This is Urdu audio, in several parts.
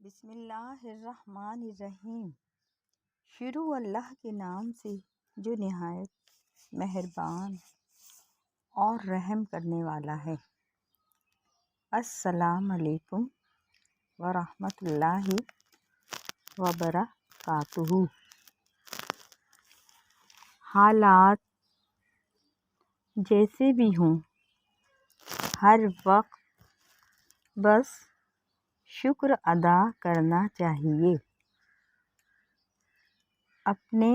بسم اللہ الرحمن الرحیم۔ شروع اللہ کے نام سے جو نہایت مہربان اور رحم کرنے والا ہے۔ السلام علیکم ورحمۃ اللہ وبرکاتہ۔ حالات جیسے بھی ہوں، ہر وقت بس شکر ادا کرنا چاہیے۔ اپنے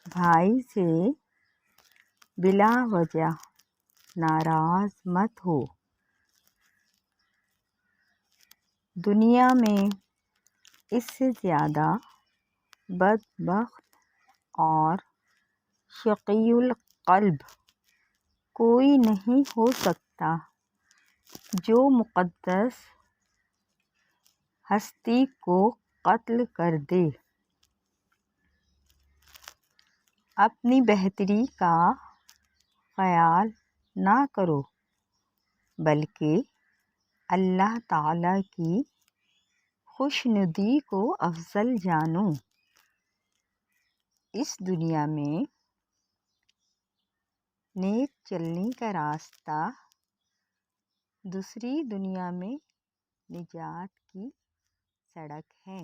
بھائی سے بلا وجہ ناراض مت ہو۔ دنیا میں اس سے زیادہ بدبخت اور شقی القلب کوئی نہیں ہو سکتا جو مقدس ہستی کو قتل کر دے۔ اپنی بہتری کا خیال نہ کرو بلکہ اللہ تعالیٰ کی خوشنودی کو افضل جانو۔ اس دنیا میں نیک چلنے کا راستہ دوسری دنیا میں نجات کی سڑک ہے۔